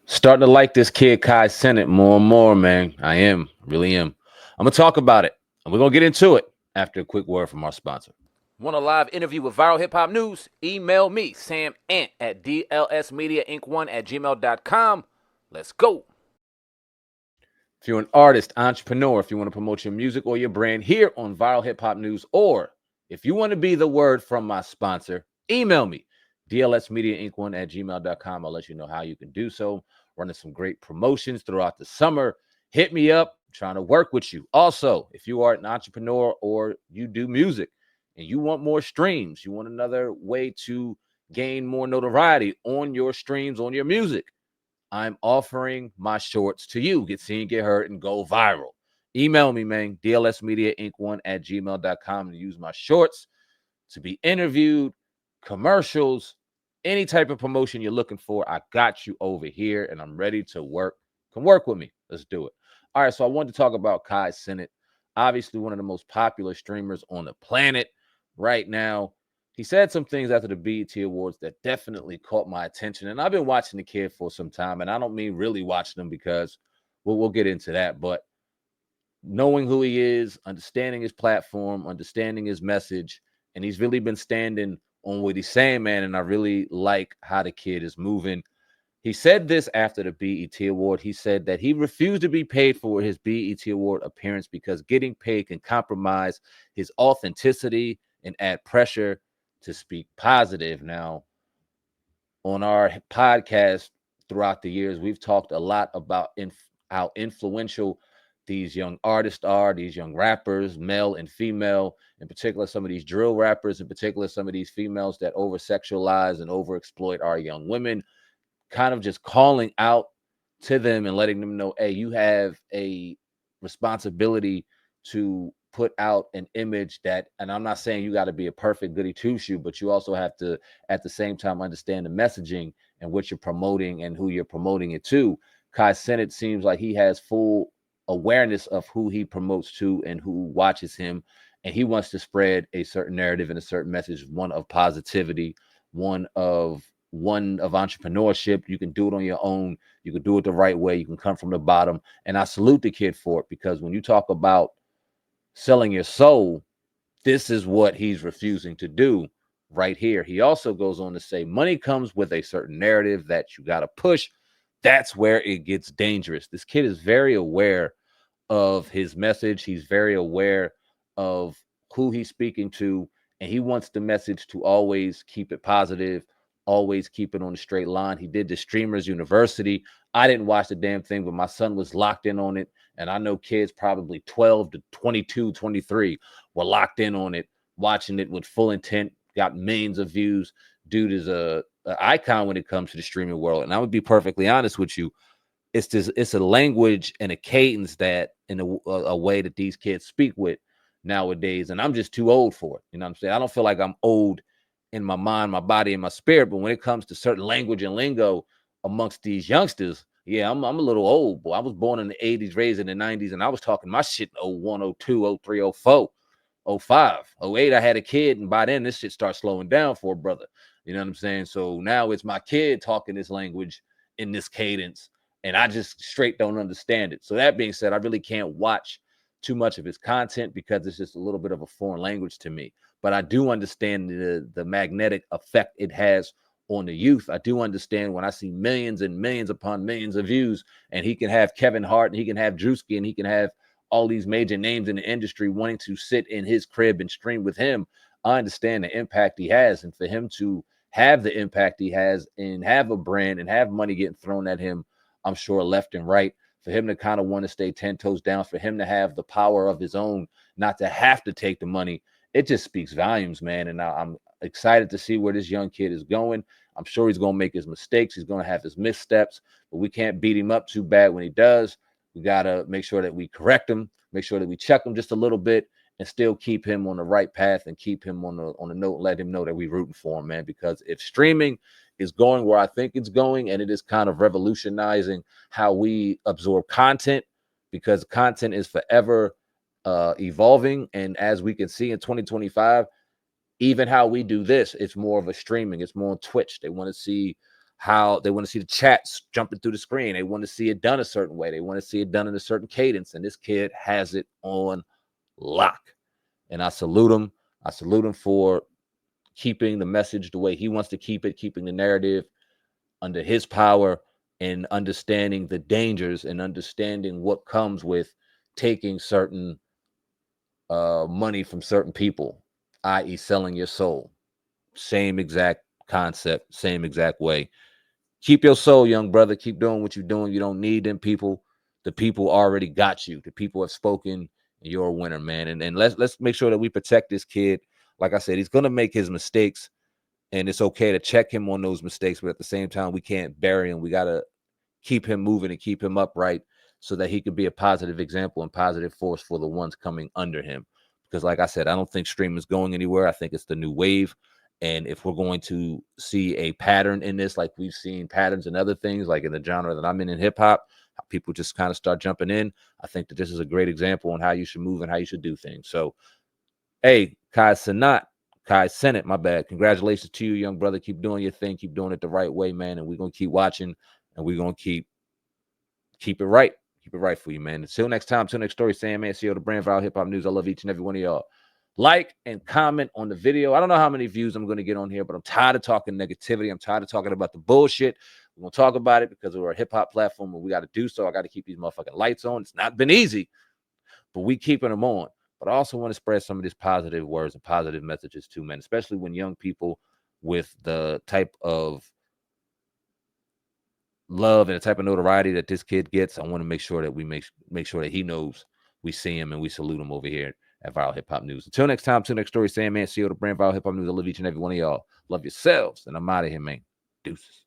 Starting to like this kid, Cenat, more and more, man. I am. Really am. I'm going to talk about it. And we're going to get into it after a quick word from our sponsor. Want a live interview with Viral Hip Hop News? Email me, Sam Ant, at dlsmediainc1@gmail.com. Let's go. If you're an artist, entrepreneur, if you want to promote your music or your brand here on Viral Hip Hop News, or if you want to be the word from my sponsor, email me, dlsmediainc1@gmail.com. I'll let you know how you can do so. Running some great promotions throughout the summer. Hit me up. I'm trying to work with you. Also, if you are an entrepreneur or you do music and you want more streams, you want another way to gain more notoriety on your streams, on your music, I'm offering my shorts to you. Get seen, get heard, and go viral. Email me, man, dlsmediainc1@gmail.com, and use my shorts to be interviewed, commercials, any type of promotion you're looking for. I got you over here, and I'm ready to work. Come work with me. Let's do it. All right, so I wanted to talk about Cenat, obviously one of the most popular streamers on the planet right now. He said some things after the BET Awards that definitely caught my attention. And I've been watching the kid for some time, and I don't mean really watching him because we'll get into that. But knowing who he is, understanding his platform, understanding his message, and he's really been standing on what he's saying, man. And I really like how the kid is moving. He said this after the BET Award. He said that he refused to be paid for his BET Award appearance because getting paid can compromise his authenticity and add pressure to speak positive. Now, on our podcast throughout the years, we've talked a lot about how influential these young artists are, these young rappers, male and female, in particular, some of these drill rappers, in particular, some of these females that over sexualize and overexploit our young women, kind of just calling out to them and letting them know, hey, you have a responsibility to put out an image that, and I'm not saying you got to be a perfect goody two shoe, but you also have to at the same time understand the messaging and what you're promoting and who you're promoting it to. Cenat seems like he has full awareness of who he promotes to and who watches him, and he wants to spread a certain narrative and a certain message, one of positivity, one of entrepreneurship. You can do it on your own. You can do it the right way. You can come from the bottom. And I salute the kid for it, because when you talk about selling your soul, this is what he's refusing to do right here. He also goes on to say money comes with a certain narrative that you got to push. That's where it gets dangerous. This kid is very aware of his message. He's very aware of who he's speaking to, and he wants the message to always keep it positive, always keep it on the straight line. He did the Streamers University. I didn't watch the damn thing, but my son was locked in on it, and I know kids probably 12 to 22, 23 were locked in on it, watching it with full intent, got millions of views. Dude is a icon when it comes to the streaming world, and I would be perfectly honest with you, it's a language and a cadence that in a way that these kids speak with nowadays, and I'm just too old for it. You know what I'm saying? I don't feel like I'm old in my mind, my body, and my spirit, but when it comes to certain language and lingo amongst these youngsters, yeah, I'm a little old. Boy, I was born in the 80s, raised in the 90s, and I was talking my shit in 01, 02, 03, 04, 05, 08. I had a kid, and by then this shit starts slowing down for a brother. You know what I'm saying? So now it's my kid talking this language in this cadence, and I just straight don't understand it. So that being said, I really can't watch too much of his content because it's just a little bit of a foreign language to me. But I do understand the magnetic effect it has on the youth. I do understand when I see millions and millions upon millions of views, and he can have Kevin Hart, and he can have Druski, and he can have all these major names in the industry wanting to sit in his crib and stream with him. I understand the impact he has, and for him to have the impact he has and have a brand and have money getting thrown at him, I'm sure left and right, for him to kind of want to stay 10 toes down, for him to have the power of his own, not to have to take the money, it just speaks volumes, man. And I'm excited to see where this young kid is going. I'm sure he's going to make his mistakes. He's going to have his missteps, but we can't beat him up too bad when he does. We got to make sure that we correct him, make sure that we check him just a little bit, and still keep him on the right path and keep him on the note, let him know that we're rooting for him, man. Because if streaming is going where I think it's going, and it is kind of revolutionizing how we absorb content, because content is forever evolving. And as we can see in 2025, Even how we do this, it's more of a streaming. It's more on Twitch. They want to see how they want to see the chats jumping through the screen. They want to see it done a certain way. They want to see it done in a certain cadence. And this kid has it on lock. And I salute him. I salute him for keeping the message the way he wants to keep it, keeping the narrative under his power, and understanding the dangers and understanding what comes with taking certain money from certain people, i.e., selling your soul. Same exact concept, same exact way. Keep your soul, young brother. Keep doing what you're doing. You don't need them people. The people already got you. The people have spoken, and you're a winner, man. And let's make sure that we protect this kid. Like I said, he's gonna make his mistakes, and it's okay to check him on those mistakes. But at the same time, we can't bury him. We gotta keep him moving and keep him upright so that he could be a positive example and positive force for the ones coming under him. Because, like I said, I don't think streaming is going anywhere. I think it's the new wave. And if we're going to see a pattern in this, like we've seen patterns in other things, like in the genre that I'm in hip hop, people just kind of start jumping in. I think that this is a great example on how you should move and how you should do things. So, hey, Cenat, my bad. Congratulations to you, young brother. Keep doing your thing. Keep doing it the right way, man. And we're going to keep watching, and we're going to keep it right. Keep it right for you, man. Until next time, until next story, Sam, man, CEO, the brand Viral Hip Hop News. I love each and every one of y'all. Like and comment on the video. I don't know how many views I'm going to get on here, but I'm tired of talking negativity. I'm tired of talking about the bullshit. We're going to talk about it because we're a hip hop platform and we got to do so. I got to keep these motherfucking lights on. It's not been easy, but we keeping them on. But I also want to spread some of these positive words and positive messages too, man, especially when young people with the type of love and the type of notoriety that this kid gets, I want to make sure that we make sure that he knows we see him and we salute him over here at Viral Hip Hop News. Until next time, till next story, Sam, man, CEO, the brand Viral Hip Hop News. I love each and every one of y'all. Love yourselves. And I'm out of here, man. Deuces.